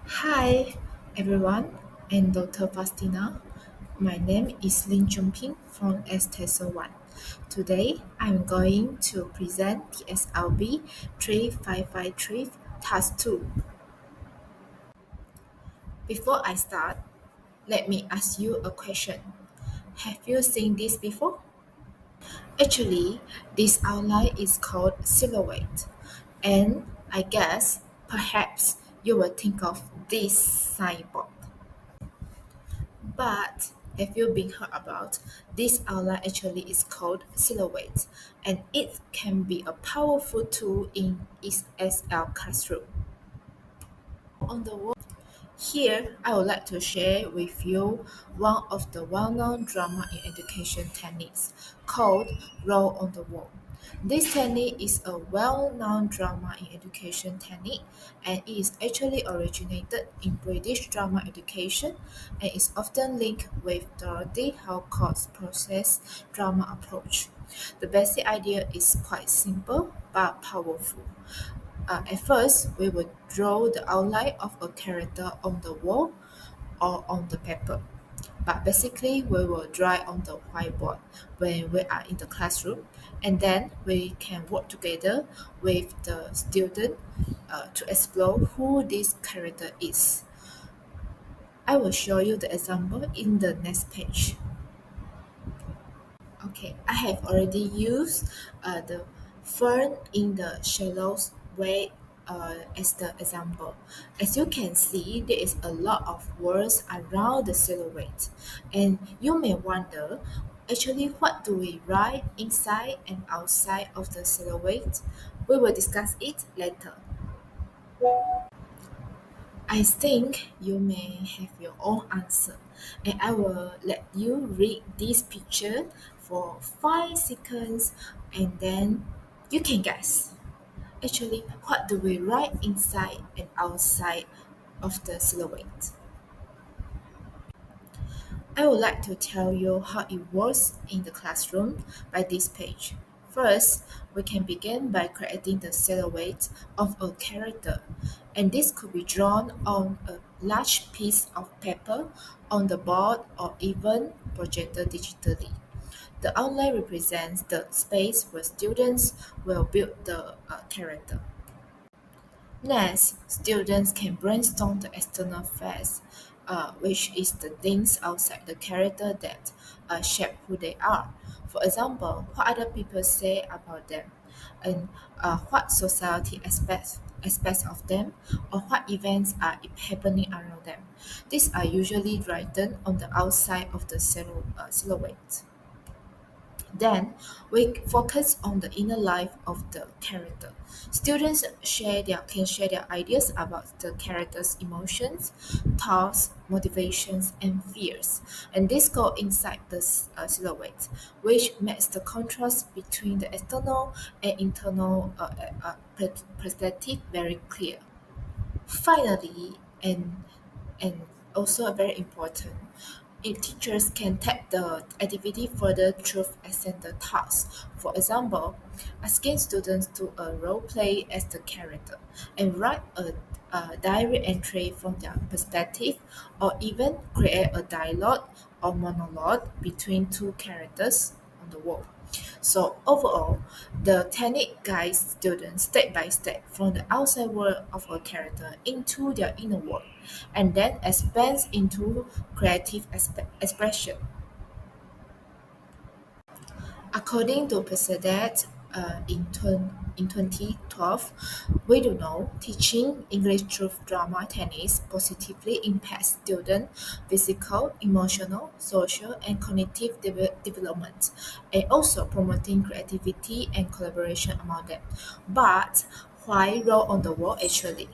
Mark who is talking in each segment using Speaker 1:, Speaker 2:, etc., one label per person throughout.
Speaker 1: Hi, everyone, and Dr. Fastina. My name is Ling Jiun from Tslb. Today, I'm going to present Tslb 3553 Task 2. Before I start, let me ask you a question. Have you seen this before? Actually, this outline is called silhouette, and I guess perhaps you will think of this signboard. But have you been heard about this outline actually is called silhouette and it can be a powerful tool in ESL classroom. On the wall here I would like to share with you one of the well-known drama in education techniques called roll on the wall. This technique is a well-known drama in education technique and it is actually originated in British drama education and is often linked with Dorothy Halcott's process drama approach. The basic idea is quite simple but powerful. At first, we would draw the outline of a character on the wall or on the paper. But basically, we will draw on the whiteboard when we are in the classroom, and then we can work together with the student to explore who this character is. I will show you the example in the next page. Okay, I have already used the fern in the shallows way as the example. As you can see, there is a lot of words around the silhouette, and you may wonder, actually, what do we write inside and outside of the silhouette? We will discuss it later. I think you may have your own answer, and I will let you read this picture for 5 seconds and then you can guess. Actually, what do we write inside and outside of the silhouette? I would like to tell you how it works in the classroom by this page. First, we can begin by creating the silhouette of a character, and this could be drawn on a large piece of paper, on the board, or even projected digitally. The outline represents the space where students will build the character. Next, students can brainstorm the external facts, which is the things outside the character that shape who they are. For example, what other people say about them, and what society expects of them, or what events are happening around them. These are usually written on the outside of the silhouette. Then we focus on the inner life of the character. Students can share their ideas about the character's emotions, thoughts, motivations, and fears. And this go inside the silhouette, which makes the contrast between the external and internal perspective very clear. Finally, and also very important, if teachers can take the activity further through assign the task. For example, asking students to role play as the character and write a diary entry from their perspective, or even create a dialogue or monologue between two characters on the wall. So overall, the technique guides students step by step from the outside world of a character into their inner world, and then expands into creative expression. According to President in 2012, we do know teaching English through drama techniques positively impacts student physical, emotional, social, and cognitive development, and also promoting creativity and collaboration among them. But why roll on the wall actually?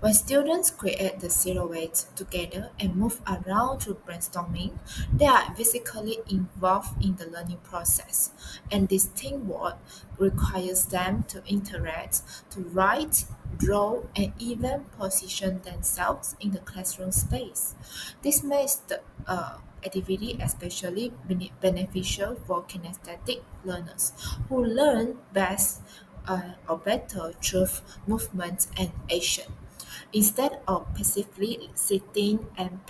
Speaker 1: When students create the silhouette together and move around through brainstorming, they are physically involved in the learning process, and this teamwork requires them to interact, to write, draw, and even position themselves in the classroom space. This makes the activity especially beneficial for kinesthetic learners who learn best or better through movement and action. Instead of passively sitting and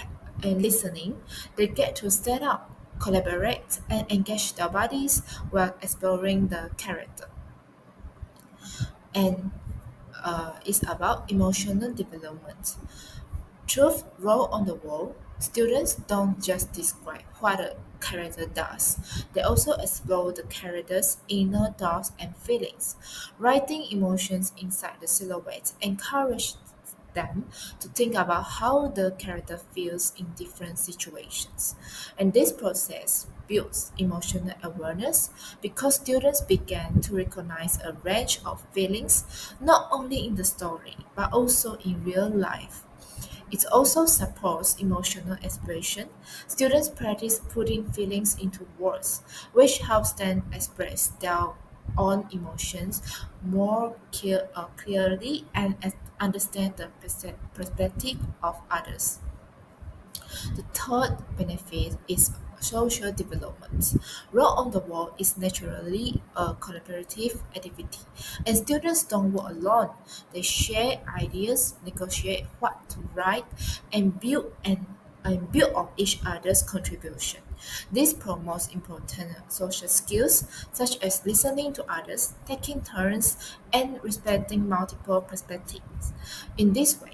Speaker 1: listening, they get to stand up, collaborate, and engage their bodies while exploring the character. And it's about emotional development. Truth wrote on the wall, students don't just describe what a character does, they also explore the character's inner thoughts and feelings. Writing emotions inside the silhouette encourages them to think about how the character feels in different situations. And this process builds emotional awareness because students began to recognize a range of feelings not only in the story but also in real life. It also supports emotional expression. Students practice putting feelings into words, which helps them express their own emotions more clearly and understand the perspective of others. The third benefit is social development. Rock on the Wall is naturally a collaborative activity, and students don't work alone. They share ideas, negotiate what to write, and build on each other's contribution. This promotes important social skills such as listening to others, taking turns, and respecting multiple perspectives. In this way,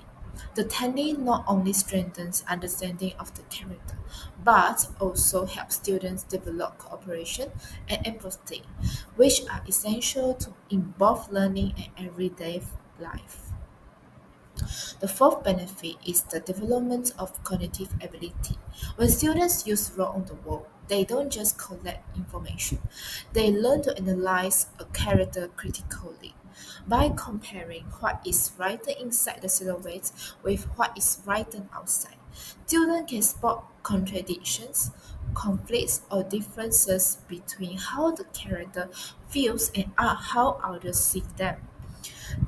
Speaker 1: the technique not only strengthens understanding of the character, but also helps students develop cooperation and empathy, which are essential in both learning and everyday life. The fourth benefit is the development of cognitive ability. When students use Roll on the Wall, they don't just collect information, they learn to analyze a character critically. By comparing what is written inside the silhouette with what is written outside, students can spot contradictions, conflicts, or differences between how the character feels and how others see them.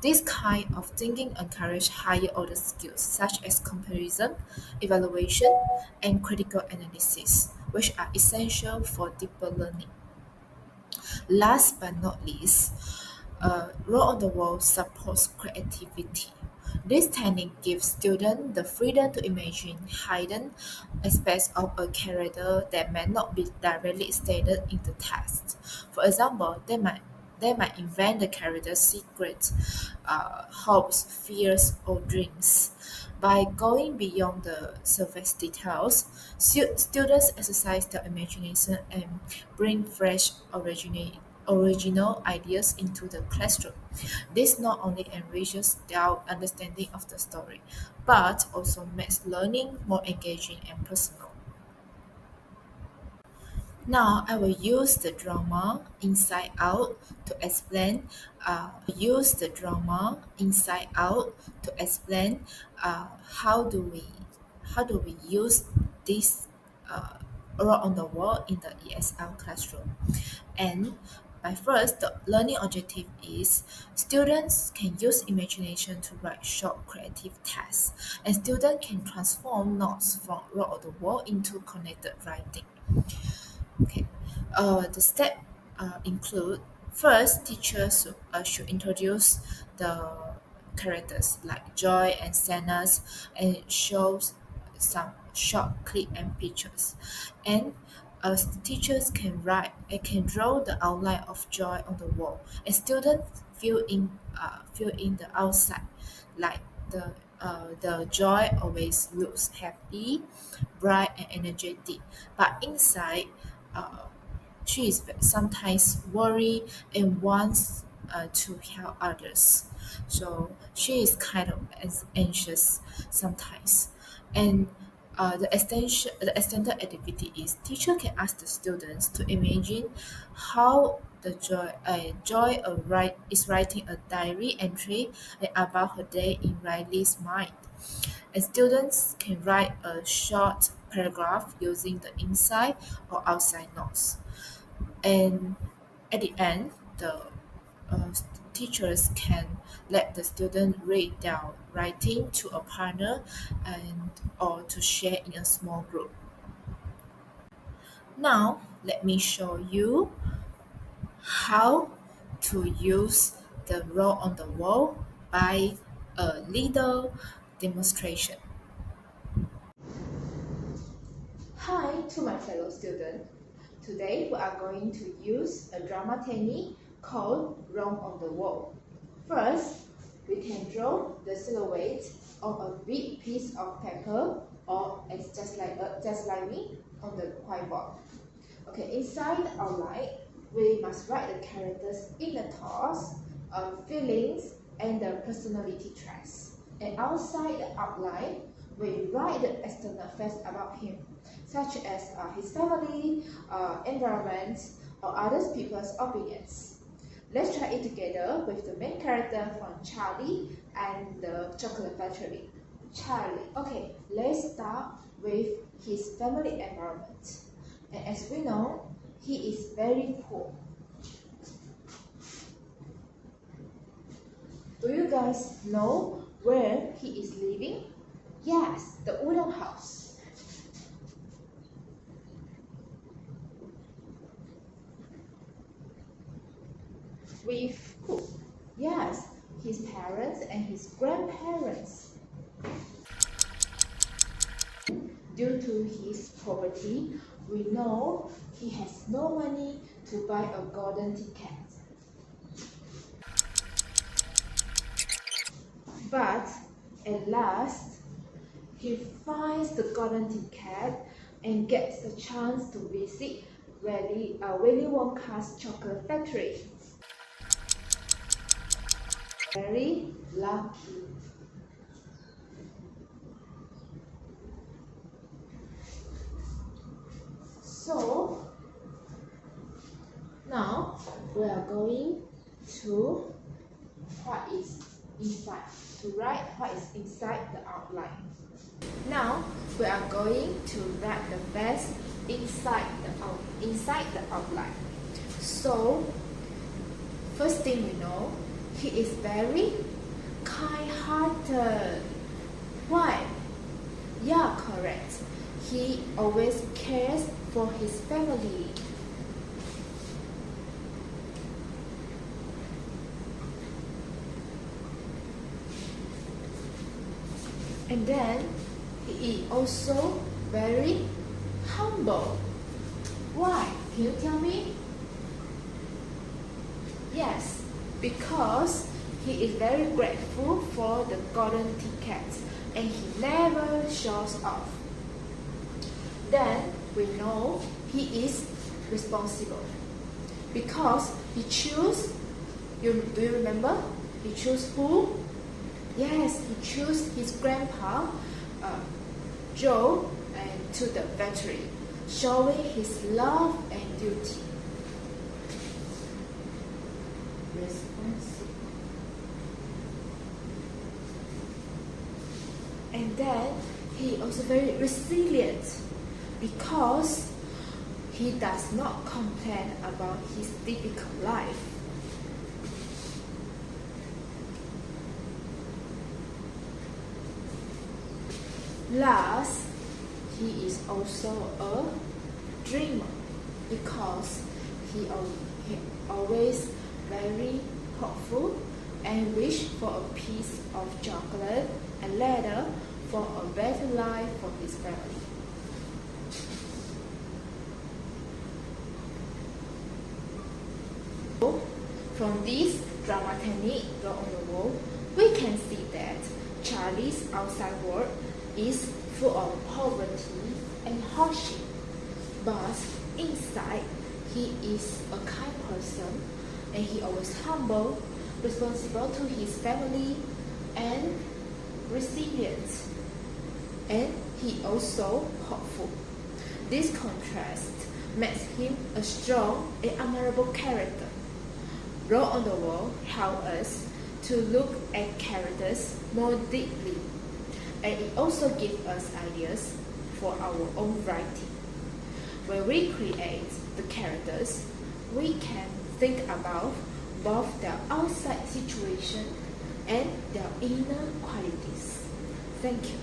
Speaker 1: This kind of thinking encourages higher order skills such as comparison, evaluation, and critical analysis, which are essential for deeper learning. Last but not least, Roll on the Wall supports creativity. This technique gives students the freedom to imagine hidden aspects of a character that may not be directly stated in the text. For example, they might invent the character's secrets, hopes, fears, or dreams. By going beyond the surface details, students exercise their imagination and bring fresh, original ideas into the classroom. This not only enriches their understanding of the story, but also makes learning more engaging and personal. Now I will use the drama Inside Out to explain. Use the drama Inside Out to explain how do we use this around on the wall in the ESL classroom. And by first, the learning objective is students can use imagination to write short creative tasks, and students can transform notes from raw on the wall into connected writing. Okay. The step include first teachers should introduce the characters like Joy and Sadness and shows some short clip and pictures. And teachers can draw the outline of Joy on the wall, and students fill in the outside like the Joy always looks happy, bright and energetic, but inside uh, she is sometimes worried and wants to help others. So she is kind of anxious sometimes. And the extended activity is teacher can ask the students to imagine how the Joy is writing a diary entry about her day in Riley's mind. And students can write a short paragraph using the inside or outside notes. And at the end, the teachers can let the student read their writing to a partner and or to share in a small group. Now, let me show you how to use the roll on the wall by a little demonstration. Hi to my fellow students. Today we are going to use a drama technique called Wrong on the Wall. First, we can draw the silhouette of a big piece of paper, or it's just like me on the whiteboard. Okay, inside the outline, we must write the characters' inner thoughts, feelings, and the personality traits. And outside the outline, we write the external facts about him, such as his family, environment, or other people's opinions. Let's try it together with the main character from Charlie and the Chocolate Factory. Charlie. Okay, let's start with his family environment. And as we know, he is very poor. Do you guys know where he is living? Yes, the wooden house. With who? Yes, his parents and his grandparents. Due to his poverty, we know he has no money to buy a golden ticket. But at last, he finds the golden ticket and gets the chance to visit Willy Wonka's chocolate factory. Very lucky. So now we are going to what is inside, to write what is inside the outline. Now we are going to write the best inside the outline. So first thing we know, he is very kind-hearted. Why? Yeah, correct. He always cares for his family. And then he is also very humble. Why? Can you tell me? Yes, because he is very grateful for the golden tickets and he never shows off. Then we know he is responsible because he chose, do you remember? He chose who? Yes, he chose his grandpa, Joe, and to the factory, showing his love and duty. Responsible. And then he also very resilient because he does not complain about his difficult life. Last, he is also a dreamer because he always very hopeful and wish for a piece of chocolate and later for a better life for his family. From this drama technique drawn on the wall, we can see that Charlie's outside world is full of poverty and hardship, but inside he is a kind person and he always humble, responsible to his family and resilient, and he also hopeful. This contrast makes him a strong and admirable character. Drawn on the wall help us to look at characters more deeply, and it also gives us ideas for our own writing. When we create the characters, we can think about both their outside situation and their inner qualities. Thank you.